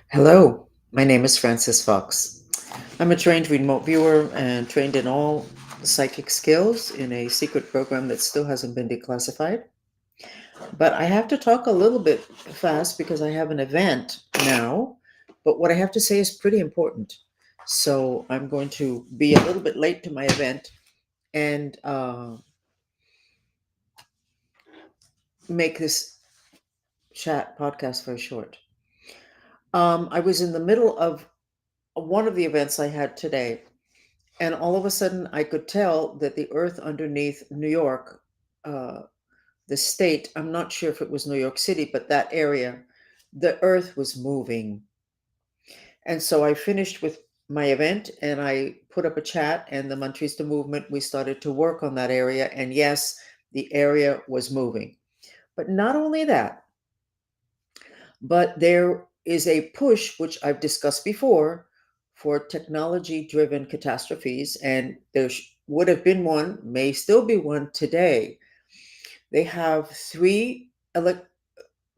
Hello, my name is Francis Fox. I'm a trained remote viewer and trained in all psychic skills in a secret program that still hasn't been declassified. But I have to talk a little bit fast because I have an event now. But what I have to say is pretty important. So I'm going to be a little bit late to my event and make this chat podcast very short. I was in the middle of one of the events I had today. And all of a sudden, I could tell that the earth underneath New York, uh, the state, I'm not sure if it was New York City, but that area, the earth was moving. And so I finished with my event and I put up a chat, and the Mantrista movement, we started to work on that area. And yes, the area was moving. But not only that, but there is a push, which I've discussed before, for technology driven catastrophes. And there would have been one, may still be one today. They have three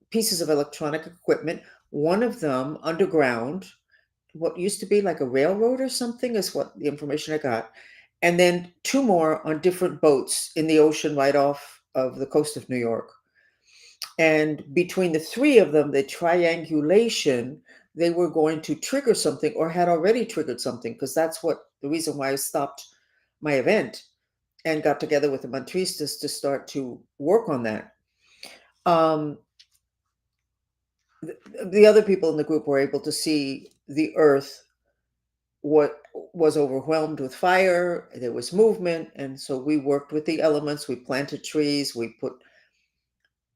pieces of electronic equipment, one of them underground, what used to be like a railroad or something, is what the information I got. And then two more on different boats in the ocean right off of the coast of New York. And between the three of them, the triangulation, they were going to trigger something or had already triggered something, because that's what the reason why I stopped my event and got together with the Mantristas to start to work on that. Um, the other people in the group were able to see the earth what was overwhelmed with fire, there was movement, and so we worked with the elements, we planted trees, we put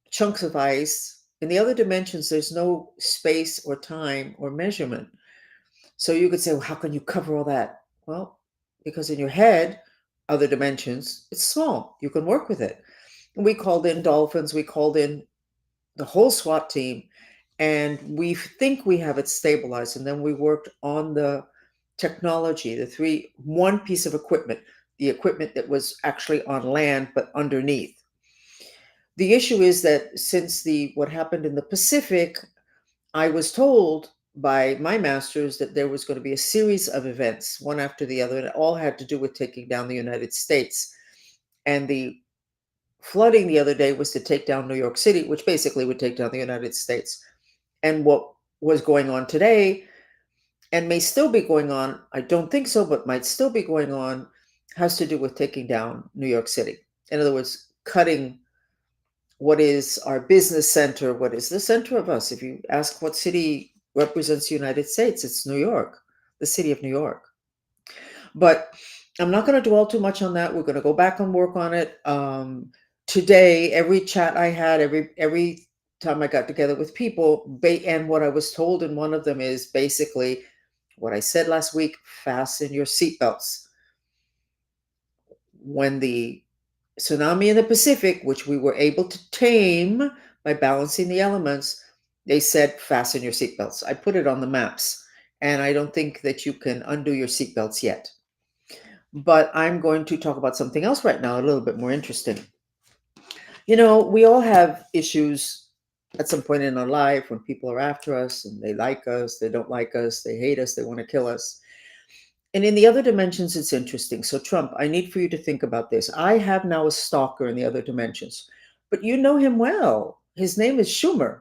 chunks of ice. In the other dimensions, there's no space or time or measurement. So you could say, well, how can you cover all that? Well, because in your head, other dimensions, it's small. You can work with it. And we called in dolphins, we called in the whole SWAT team, and we think we have it stabilized. And then we worked on the technology, one piece of equipment, the equipment that was actually on land, but underneath. The issue is that since the what happened in the Pacific, I was told by my masters that there was going to be a series of events, one after the other, and it all had to do with taking down the United States. And the flooding the other day was to take down New York City, which basically would take down the United States. And what was going on today, and may still be going on, I don't think so, but might still be going on, has to do with taking down New York City. In other words, cutting what is our business center, what is the center of us. If you ask what city represents the United States, it's New York, the city of New York. But I'm not going to dwell too much on that. We're going to go back and work on it. Today, every chat I had, every time I got together with people, and what I was told in one of them is basically what I said last week: fasten your seatbelts. When the tsunami in the Pacific, which we were able to tame by balancing the elements, they said, fasten your seatbelts. I put it on the maps, and I don't think that you can undo your seatbelts yet. But I'm going to talk about something else right now, a little bit more interesting. You know, we all have issues at some point in our life when people are after us and they like us, they don't like us, they hate us, they want to kill us. And in the other dimensions, it's interesting. So, Trump, I need for you to think about this. I have now a stalker in the other dimensions, but you know him well. His name is Schumer.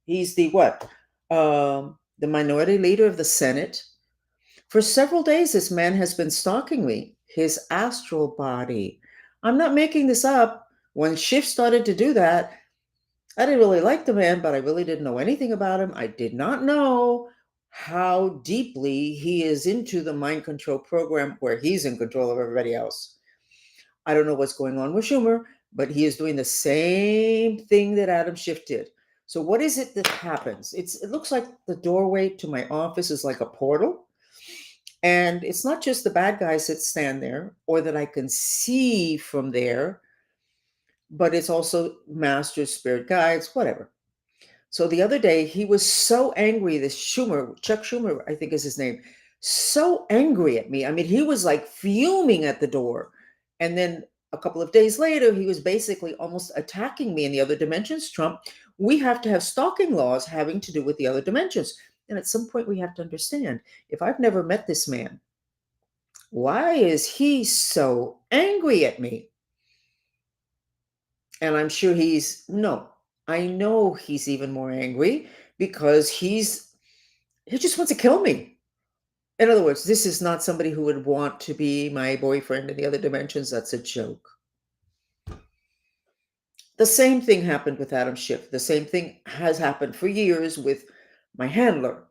He's the what? The minority leader of the Senate. For several days, this man has been stalking me, his astral body. I'm not making this up. When Schiff started to do that, I didn't really like the man, but I really didn't know anything about him. I did not know how deeply he is into the mind control program where he's in control of everybody else. I don't know what's going on with Schumer, but he is doing the same thing that Adam Schiff did. So what is it that happens? It looks like the doorway to my office is like a portal. And it's not just the bad guys that stand there or that I can see from there, but it's also masters, spirit guides, whatever. So the other day, he was so angry, this Schumer, Chuck Schumer, I think is his name, so angry at me. I mean, he was like fuming at the door. And then a couple of days later, he was basically almost attacking me in the other dimensions. Trump, we have to have stalking laws having to do with the other dimensions. And at some point, we have to understand, if I've never met this man, why is he so angry at me? And I'm sure no, I know he's even more angry because he just wants to kill me. In other words, this is not somebody who would want to be my boyfriend in the other dimensions. That's a joke. The same thing happened with Adam Schiff. The same thing has happened for years with my handler.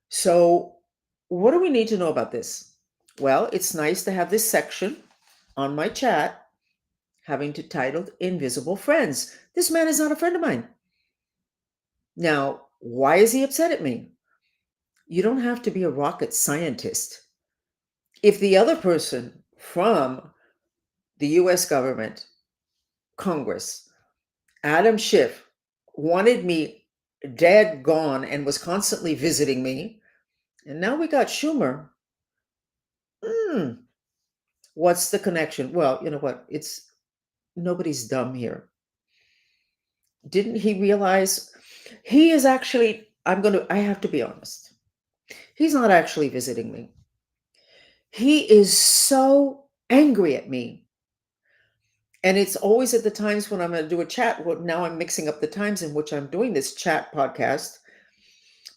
So, what do we need to know about this? Well, it's nice to have this section on my chat having to titled Invisible Friends. This man is not a friend of mine. Now, why is he upset at me? You don't have to be a rocket scientist. If the other person from the US government, Congress, Adam Schiff, wanted me dead gone and was constantly visiting me, and now we got Schumer. What's the connection? Well, you know what? It's nobody's dumb here. Didn't he realize he is actually, I have to be honest. He's not actually visiting me. He is so angry at me. And it's always at the times when I'm going to do a chat. Well, now I'm mixing up the times in which I'm doing this chat podcast.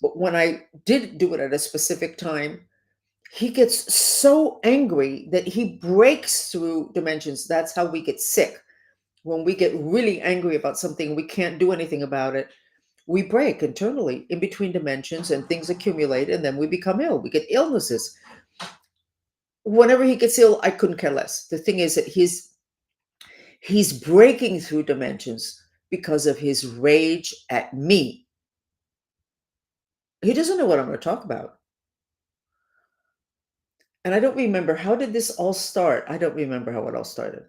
But when I did do it at a specific time, he gets so angry that he breaks through dimensions. That's how we get sick. When we get really angry about something, we can't do anything about it. We break internally in between dimensions and things accumulate, and then we become ill. We get illnesses. Whenever he gets ill, I couldn't care less. The thing is that he's breaking through dimensions because of his rage at me. He doesn't know what I'm going to talk about. And I don't remember, how did this all start? I don't remember how it all started.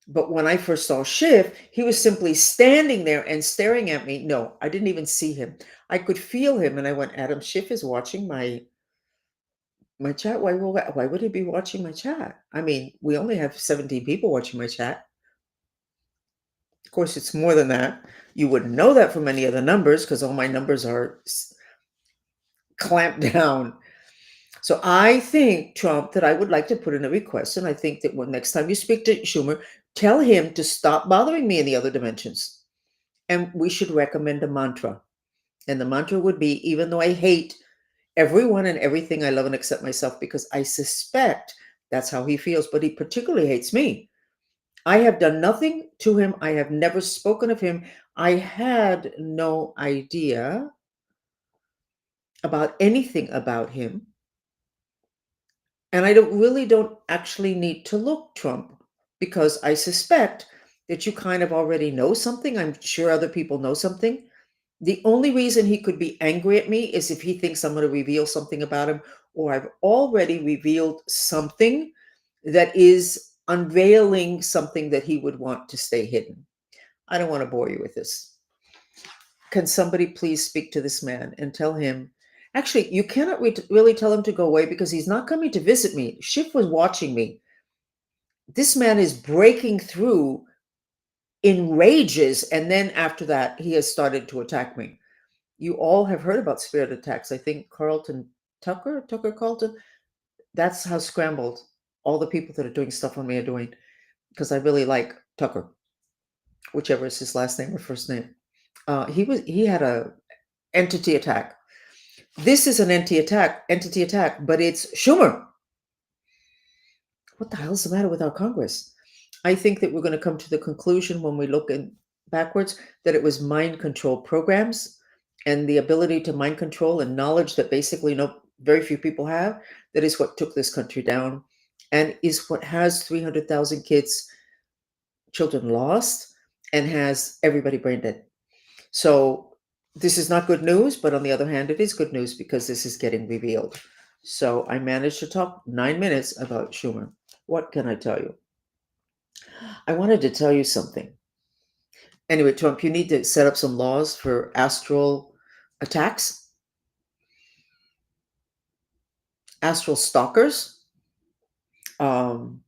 But when I first saw Schiff, he was simply standing there and staring at me. No, I didn't even see him. I could feel him, and I went, Adam Schiff is watching my chat. Why would he be watching my chat? I mean, we only have 17 people watching my chat. Of course, it's more than that. You wouldn't know that from any of the numbers because all my numbers are clamped down. So I think, Trump, that I would like to put in a request, and I think that when next time you speak to Schumer, tell him to stop bothering me in the other dimensions. And we should recommend a mantra. And the mantra would be, even though I hate everyone and everything, I love and accept myself, because I suspect that's how he feels, but he particularly hates me. I have done nothing to him. I have never spoken of him. I had no idea about anything about him. And I don't actually need to look, Trump, because I suspect that you kind of already know something. I'm sure other people know something. The only reason he could be angry at me is if he thinks I'm going to reveal something about him, or I've already revealed something that is unveiling something that he would want to stay hidden. I don't want to bore you with this. Can somebody please speak to this man and tell him? Actually, you cannot really tell him to go away because he's not coming to visit me. Schiff was watching me. This man is breaking through in rages, and then after that, he has started to attack me. You all have heard about spirit attacks. I think Tucker Carlton, that's how scrambled all the people that are doing stuff on me are doing, because I really like Tucker, whichever is his last name or first name. He had a entity attack. This is an entity attack, but it's Schumer. What the hell's the matter with our Congress? I think that we're going to come to the conclusion when we look in backwards that it was mind control programs and the ability to mind control and knowledge that basically very few people have. That is what took this country down, and is what has 300,000 children lost, and has everybody brain dead. So this is not good news, but on the other hand, it is good news because this is getting revealed. So I managed to talk 9 minutes about Schumer. What can I tell you? I wanted to tell you something. Anyway, Trump, you need to set up some laws for astral attacks, astral stalkers. Um,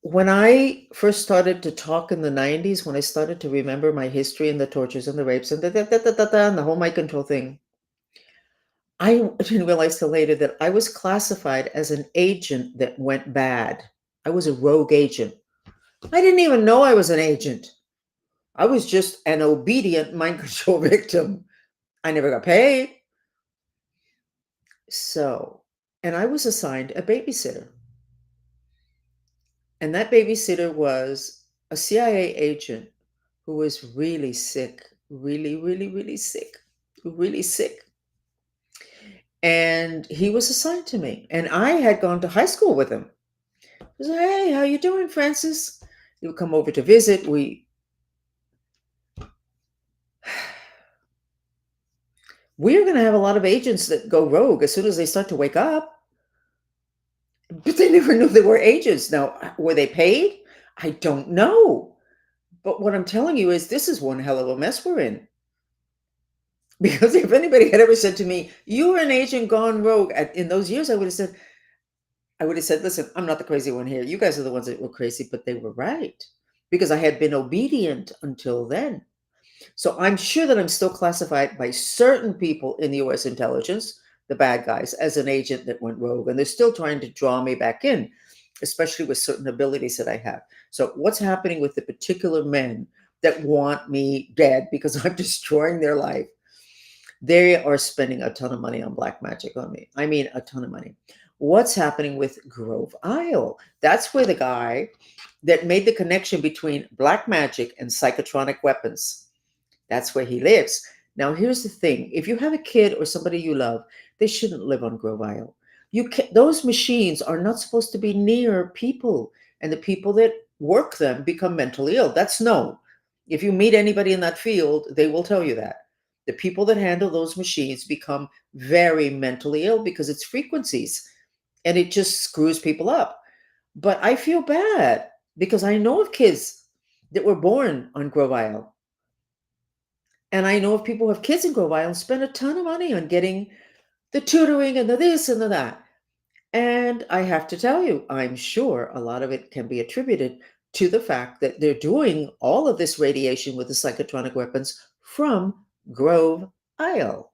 When I first started to talk in the 90s, when I started to remember my history and the tortures and the rapes and and the whole mind control thing, I didn't realize till later that I was classified as an agent that went bad. I was a rogue agent. I didn't even know I was an agent. I was just an obedient mind control victim. I never got paid. So, and I was assigned a babysitter. And that babysitter was a CIA agent who was really sick, really, really, really sick, really sick. And he was assigned to me. And I had gone to high school with him. I was like, hey, how you doing, Francis? He would come over to visit. We're going to have a lot of agents that go rogue as soon as they start to wake up. But they never knew they were agents. Now, were they paid? I don't know. But what I'm telling you is this is one hell of a mess we're in. Because if anybody had ever said to me, "You were an agent gone rogue," in those years, I would have said, "Listen, I'm not the crazy one here. You guys are the ones that were crazy," but they were right because I had been obedient until then. So I'm sure that I'm still classified by certain people in the US intelligence, the bad guys, as an agent that went rogue. And they're still trying to draw me back in, especially with certain abilities that I have. So, what's happening with the particular men that want me dead because I'm destroying their life? They are spending a ton of money on black magic on me. I mean, a ton of money. What's happening with Grove Isle? That's where the guy that made the connection between black magic and psychotronic weapons, that's where he lives. Now, here's the thing. If you have a kid or somebody you love, they shouldn't live on Grove Isle. Those machines are not supposed to be near people, and the people that work them become mentally ill. That's known. If you meet anybody in that field, they will tell you that. The people that handle those machines become very mentally ill because it's frequencies and it just screws people up. But I feel bad because I know of kids that were born on Grove Isle. And I know of people who have kids in Grove Isle and spend a ton of money on getting the tutoring and the this and the that. And I have to tell you, I'm sure a lot of it can be attributed to the fact that they're doing all of this radiation with the psychotronic weapons from Grove Isle.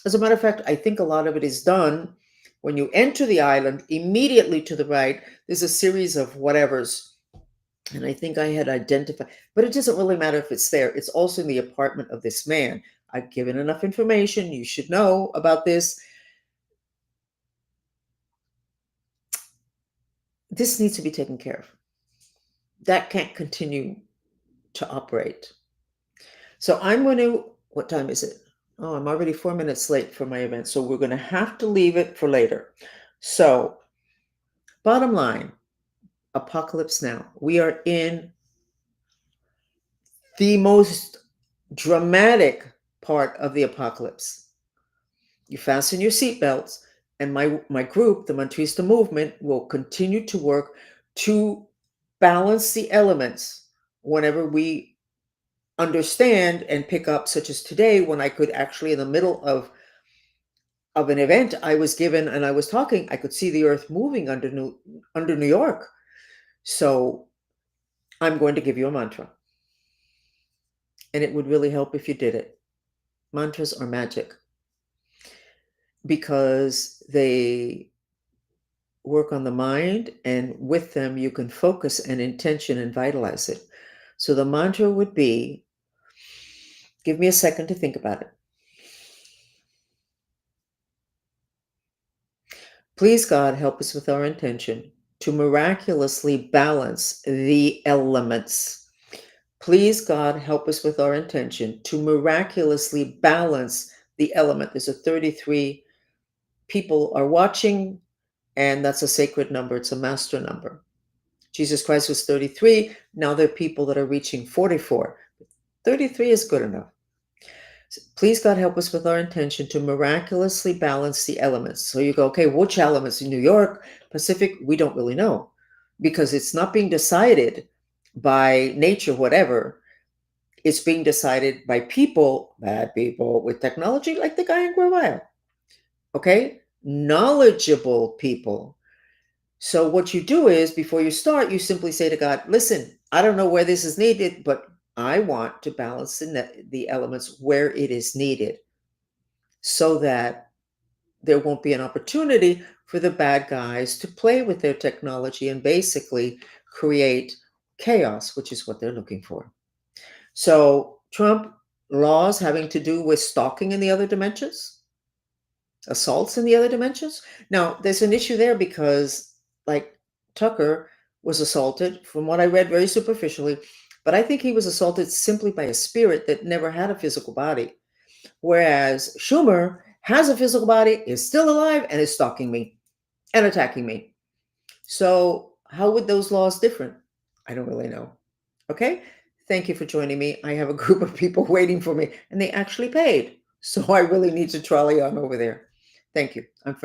As a matter of fact, I think a lot of it is done when you enter the island, immediately to the right, there's a series of whatevers. And I think I had identified, but it doesn't really matter if it's there. It's also in the apartment of this man. I've given enough information. You should know about this. This needs to be taken care of. That can't continue to operate. So I'm going to, what time is it? Oh, I'm already 4 minutes late for my event. So we're going to have to leave it for later. So, bottom line, apocalypse now. We are in the most dramatic part of the apocalypse. You fasten your seatbelts, and my group, the Mantrista movement, will continue to work to balance the elements whenever we understand and pick up, such as today, when I could actually, in the middle of an event I was given and I was talking, I could see the earth moving under New York. So I'm going to give you a mantra, and it would really help if you did it. Mantras are magic because they work on the mind, and with them you can focus and intention and vitalize it. So the mantra would be, give me a second to think about it. Please, God, help us with our intention to miraculously balance the elements. Please, God, help us with our intention to miraculously balance the element. There's a 33 people are watching, and that's a sacred number. It's a master number. Jesus Christ was 33. Now there are people that are reaching 44. 33 is good enough. So please, God, help us with our intention to miraculously balance the elements. So you go, okay, which elements? In New York, Pacific, we don't really know because it's not being decided by nature, whatever. It's being decided by people, bad people with technology, like the guy in Grove Isle. Okay? Knowledgeable people. So what you do is before you start, you simply say to God, listen, I don't know where this is needed, but I want to balance the elements where it is needed so that there won't be an opportunity for the bad guys to play with their technology and basically create chaos, which is what they're looking for. So, Trump laws having to do with stalking in the other dimensions, assaults in the other dimensions. Now, there's an issue there because, like, Tucker was assaulted, from what I read very superficially, but I think he was assaulted simply by a spirit that never had a physical body. Whereas Schumer has a physical body, is still alive, and is stalking me and attacking me. So, how would those laws different? I don't really know. Okay. Thank you for joining me. I have a group of people waiting for me, and they actually paid. So I really need to trolley on over there. Thank you. I'm